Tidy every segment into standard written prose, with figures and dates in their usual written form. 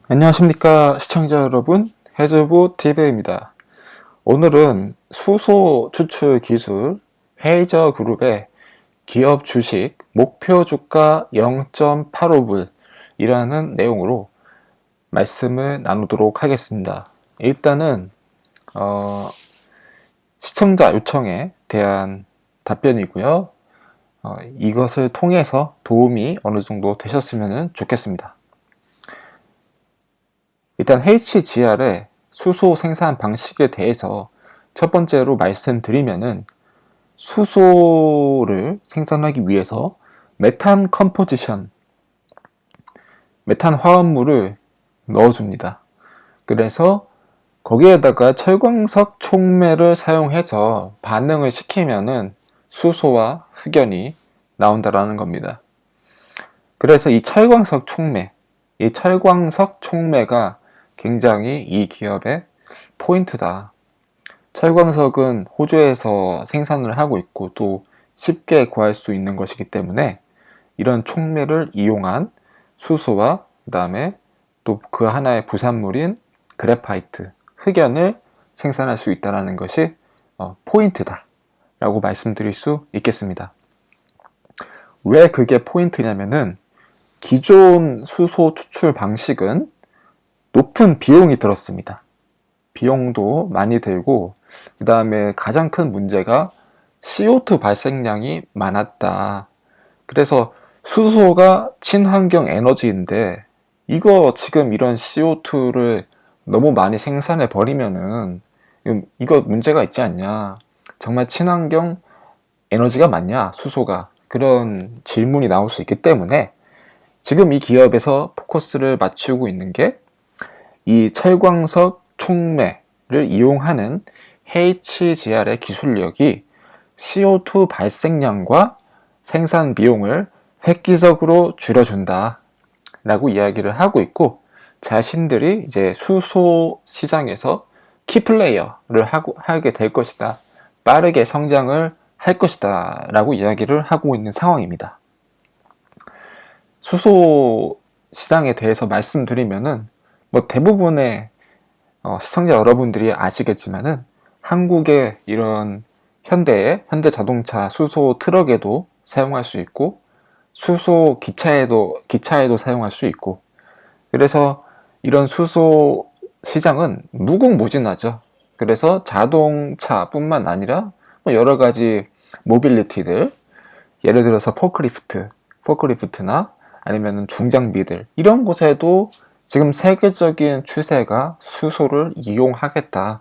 안녕하십니까 시청자 여러분, 해저부 TV입니다. 오늘은 수소 추출 기술 헤이저 그룹의 기업 주식 목표 주가 0.85불 이라는 내용으로 말씀을 나누도록 하겠습니다. 일단은 시청자 요청에 대한 답변이고요. 이것을 통해서 도움이 어느 정도 되셨으면 좋겠습니다. 일단 HGR의 수소 생산 방식에 대해서 첫 번째로 말씀드리면은, 수소를 생산하기 위해서 메탄 컴포지션, 메탄 화합물을 넣어줍니다. 그래서 거기에다가 철광석 촉매를 사용해서 반응을 시키면은 수소와 흑연이 나온다라는 겁니다. 그래서 이 철광석 촉매가 굉장히 이 기업의 포인트다. 철광석은 호주에서 생산을 하고 있고 또 쉽게 구할 수 있는 것이기 때문에 이런 촉매를 이용한 수소와 그 다음에 또 그 하나의 부산물인 그래파이트, 흑연을 생산할 수 있다는 것이 포인트다 라고 말씀드릴 수 있겠습니다. 왜 그게 포인트냐면은, 기존 수소 추출 방식은 높은 비용이 들었습니다. 비용도 많이 들고, 그 다음에 가장 큰 문제가 CO2 발생량이 많았다. 그래서 수소가 친환경 에너지인데 이거 지금 이런 CO2를 너무 많이 생산해 버리면은 이거 문제가 있지 않냐, 정말 친환경 에너지가 맞냐 수소가, 그런 질문이 나올 수 있기 때문에 지금 이 기업에서 포커스를 맞추고 있는 게 이 철광석 촉매를 이용하는 HGR의 기술력이 CO2 발생량과 생산 비용을 획기적으로 줄여준다 라고 이야기를 하고 있고, 자신들이 이제 수소 시장에서 키플레이어를 하게 될 것이다, 빠르게 성장을 할 것이다 라고 이야기를 하고 있는 상황입니다. 수소 시장에 대해서 말씀드리면은 대부분의 시청자 여러분들이 아시겠지만은, 한국의 이런 현대 자동차 수소 트럭에도 사용할 수 있고 수소 기차에도 사용할 수 있고, 그래서 이런 수소 시장은 무궁무진하죠. 그래서 자동차뿐만 아니라 여러 가지 모빌리티들, 예를 들어서 포크리프트나 아니면 중장비들, 이런 곳에도 지금 세계적인 추세가 수소를 이용하겠다라는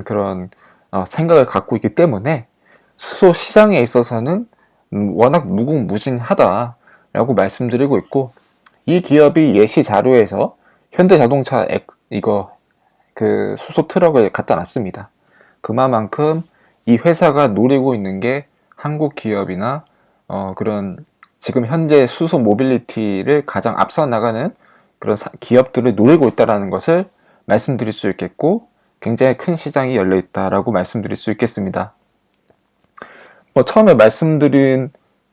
그런 생각을 갖고 있기 때문에 수소 시장에 있어서는 워낙 무궁무진하다라고 말씀드리고 있고, 이 기업이 예시 자료에서 현대자동차 그 수소 트럭을 갖다 놨습니다. 그만큼 이 회사가 노리고 있는 게 한국 기업이나 그런 지금 현재 수소 모빌리티를 가장 앞서 나가는 그런 기업들을 노리고 있다는 것을 말씀드릴 수 있겠고, 굉장히 큰 시장이 열려 있다라고 말씀드릴 수 있겠습니다. 처음에 말씀드린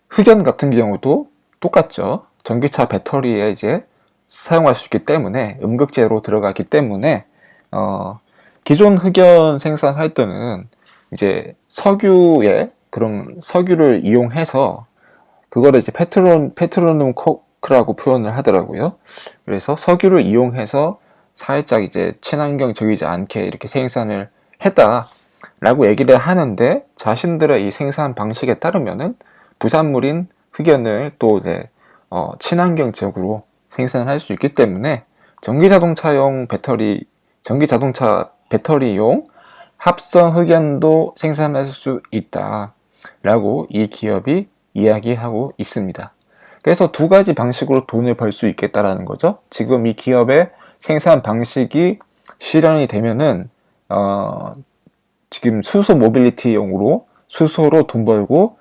흑연 같은 경우도 똑같죠. 전기차 배터리에 이제 사용할 수 있기 때문에, 음극재로 들어가기 때문에 기존 흑연 생산할 때는 이제 그런 석유를 이용해서 그거를 이제 페트로눔 코크라고 표현을 하더라고요. 그래서 석유를 이용해서 살짝 이제 친환경적이지 않게 이렇게 생산을 했다라고 얘기를 하는데, 자신들의 이 생산 방식에 따르면은 부산물인 흑연을 또 이제 친환경적으로 생산을 할 수 있기 때문에 전기자동차 배터리용 합성 흑연도 생산할 수 있다라고 이 기업이 이야기하고 있습니다. 그래서 두 가지 방식으로 돈을 벌 수 있겠다라는 거죠. 지금 이 기업의 생산 방식이 실현이 되면은 지금 수소 모빌리티용으로 수소로 돈 벌고,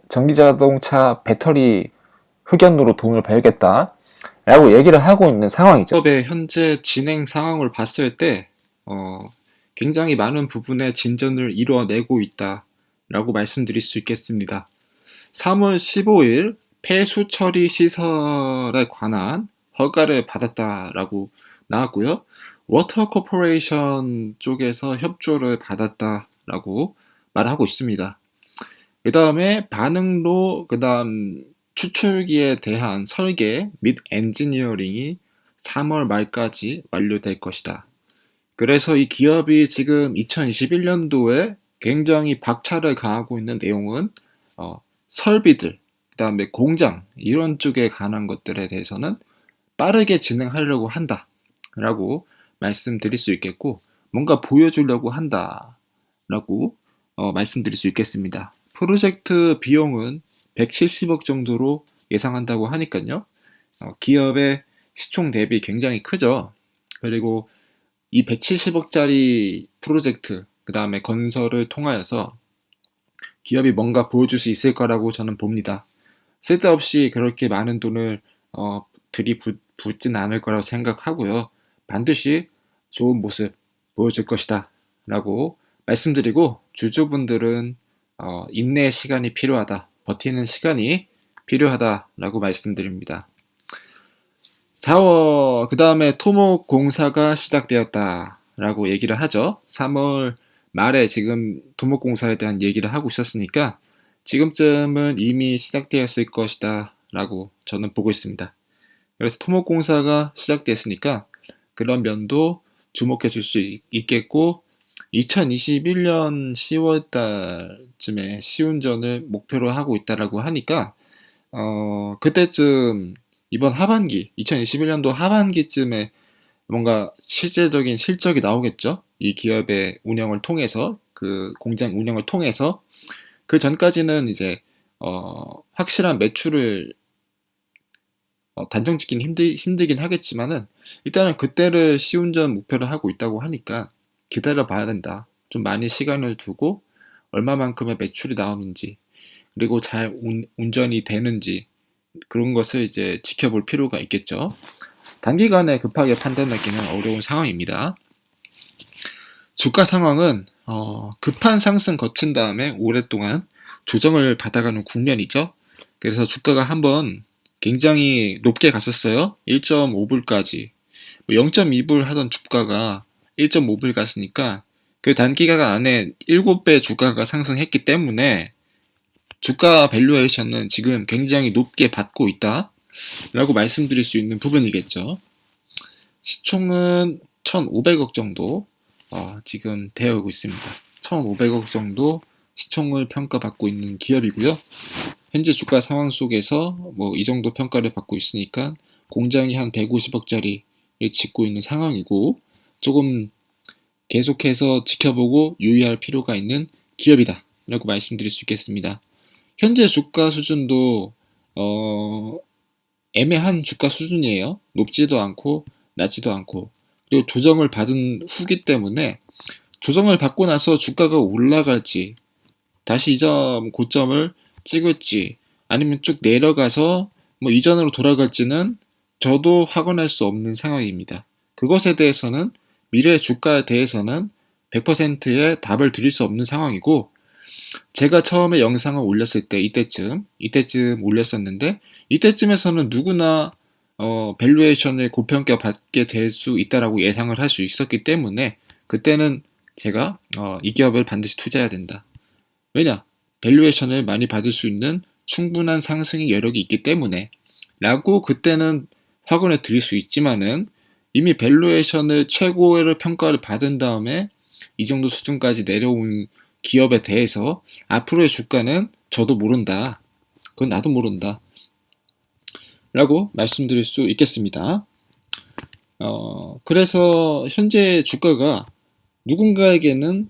전기자동차 배터리 흑연으로 돈을 벌겠다 라고 얘기를 하고 있는 상황이죠. 기업의 현재 진행 상황을 봤을 때 굉장히 많은 부분에 진전을 이뤄내고 있다라고 말씀드릴 수 있겠습니다. 3월 15일 폐수 처리 시설에 관한 허가를 받았다라고 나왔고요. 워터 코퍼레이션 쪽에서 협조를 받았다라고 말하고 있습니다. 그 다음에 반응로, 그 다음 추출기에 대한 설계 및 엔지니어링이 3월 말까지 완료될 것이다. 그래서 이 기업이 지금 2021년도에 굉장히 박차를 가하고 있는 내용은 설비들, 그 다음에 공장 이런 쪽에 관한 것들에 대해서는 빠르게 진행하려고 한다라고 말씀드릴 수 있겠고, 뭔가 보여주려고 한다라고 말씀드릴 수 있겠습니다. 프로젝트 비용은 170억 정도로 예상한다고 하니까요. 기업의 시총 대비 굉장히 크죠. 그리고 이 170억짜리 프로젝트, 그 다음에 건설을 통하여서 기업이 뭔가 보여줄 수 있을 거라고 저는 봅니다. 쓸데없이 그렇게 많은 돈을 들이붓진 않을 거라고 생각하고요. 반드시 좋은 모습 보여줄 것이다 라고 말씀드리고, 주주분들은 인내의 시간이 필요하다, 버티는 시간이 필요하다라고 말씀드립니다. 4월, 그 다음에 토목공사가 시작되었다라고 얘기를 하죠. 3월 말에 지금 토목공사에 대한 얘기를 하고 있었으니까 지금쯤은 이미 시작되었을 것이다 라고 저는 보고 있습니다. 그래서 토목공사가 시작됐으니까 그런 면도 주목해 줄 수 있겠고, 2021년 10월 달쯤에 시운전을 목표로 하고 있다라고 하니까 그때쯤 이번 하반기, 2021년도 하반기쯤에 뭔가 실질적인 실적이 나오겠죠. 이 기업의 운영을 통해서, 그 공장 운영을 통해서. 그 전까지는 이제 확실한 매출을 단정짓기는 힘들긴 하겠지만은, 일단은 그때를 시운전 목표를 하고 있다고 하니까 기다려 봐야 된다. 좀 많이 시간을 두고 얼마만큼의 매출이 나오는지, 그리고 잘 운전이 되는지, 그런 것을 이제 지켜볼 필요가 있겠죠. 단기간에 급하게 판단하기는 어려운 상황입니다. 주가 상황은 급한 상승 거친 다음에 오랫동안 조정을 받아가는 국면이죠. 그래서 주가가 한번 굉장히 높게 갔었어요. 1.5불까지. 0.2불 하던 주가가 1.5불 갔으니까 그 단기간 안에 7배 주가가 상승했기 때문에 주가 밸류에이션은 지금 굉장히 높게 받고 있다 라고 말씀드릴 수 있는 부분이겠죠. 시총은 1,500억 정도 지금 되어 오고 있습니다. 1,500억 정도 시총을 평가받고 있는 기업이고요. 현재 주가 상황 속에서 뭐 이 정도 평가를 받고 있으니까 공장이 한 150억짜리를 짓고 있는 상황이고, 조금 계속해서 지켜보고 유의할 필요가 있는 기업이다 라고 말씀드릴 수 있겠습니다. 현재 주가 수준도 애매한 주가 수준이에요. 높지도 않고 낮지도 않고, 그리고 조정을 받은 후기 때문에 조정을 받고 나서 주가가 올라갈지, 다시 이전 고점을 찍을지, 아니면 쭉 내려가서 뭐 이전으로 돌아갈지는 저도 확언할 수 없는 상황입니다. 그것에 대해서는, 미래 주가에 대해서는 100%의 답을 드릴 수 없는 상황이고, 제가 처음에 영상을 올렸을 때 이때쯤 올렸었는데, 이때쯤에서는 누구나 밸류에이션을 고평가 받게 될 수 있다라고 예상을 할 수 있었기 때문에 그때는 제가 이 기업을 반드시 투자해야 된다. 왜냐? 밸류에이션을 많이 받을 수 있는 충분한 상승의 여력이 있기 때문에 라고 그때는 확언해 드릴 수 있지만은, 이미 밸류에이션을 최고의 평가를 받은 다음에 이 정도 수준까지 내려온 기업에 대해서 앞으로의 주가는 저도 모른다. 그건 나도 모른다. 라고 말씀드릴 수 있겠습니다. 그래서 현재 주가가 누군가에게는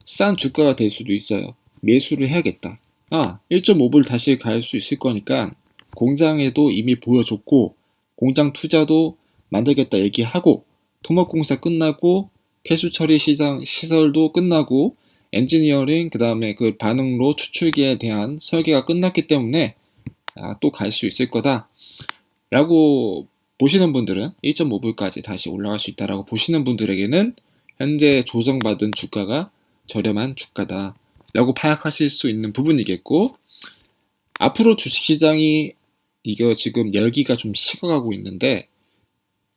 싼 주가가 될 수도 있어요. 매수를 해야겠다. 1.5불 다시 갈 수 있을 거니까 공장에도 이미 보여줬고, 공장 투자도 만들겠다 얘기하고, 토목공사 끝나고, 폐수 처리 시설도 끝나고, 엔지니어링, 그 다음에 그 반응로 추출기에 대한 설계가 끝났기 때문에 또 갈 수 있을 거다 라고 보시는 분들은, 1.5불까지 다시 올라갈 수 있다라고 보시는 분들에게는 현재 조정받은 주가가 저렴한 주가다 라고 파악하실 수 있는 부분이겠고, 앞으로 주식시장이 이거 지금 열기가 좀 식어가고 있는데,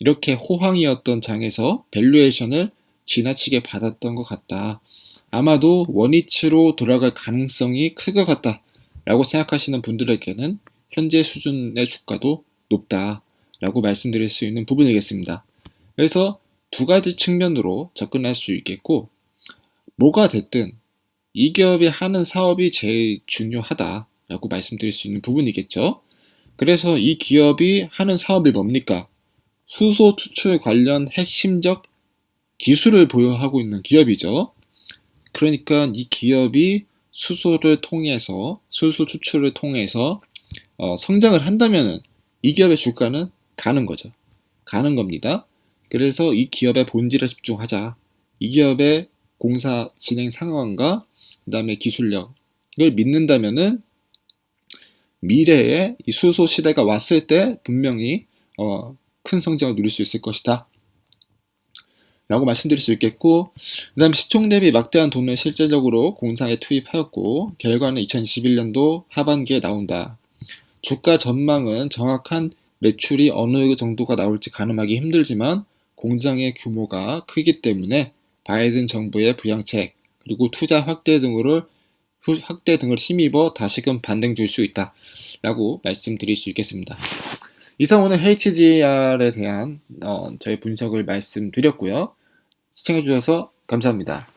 이렇게 호황이었던 장에서 밸류에이션을 지나치게 받았던 것 같다. 아마도 원위치로 돌아갈 가능성이 클 것 같다 라고 생각하시는 분들에게는 현재 수준의 주가도 높다 라고 말씀드릴 수 있는 부분이겠습니다. 그래서 두 가지 측면으로 접근할 수 있겠고, 뭐가 됐든 이 기업이 하는 사업이 제일 중요하다 라고 말씀드릴 수 있는 부분이겠죠. 그래서 이 기업이 하는 사업이 뭡니까? 수소 추출 관련 핵심적 기술을 보유하고 있는 기업이죠. 그러니까 이 기업이 수소를 통해서, 수소 추출을 통해서 성장을 한다면 이 기업의 주가는 가는 거죠. 가는 겁니다. 그래서 이 기업의 본질에 집중하자. 이 기업의 공사 진행 상황과 그 다음에 기술력을 믿는다면은 미래에 이 수소 시대가 왔을 때 분명히 큰 성장을 누릴 수 있을 것이다 라고 말씀드릴 수 있겠고, 그 다음에 시총 대비 막대한 돈을 실질적으로 공사에 투입하였고 결과는 2021년도 하반기에 나온다. 주가 전망은 정확한 매출이 어느 정도가 나올지 가늠하기 힘들지만 공장의 규모가 크기 때문에 바이든 정부의 부양책 그리고 투자 확대 등을 힘입어 다시금 반등 줄 수 있다 라고 말씀드릴 수 있겠습니다. 이상 오늘 HGR에 대한 저의 분석을 말씀드렸고요. 시청해주셔서 감사합니다.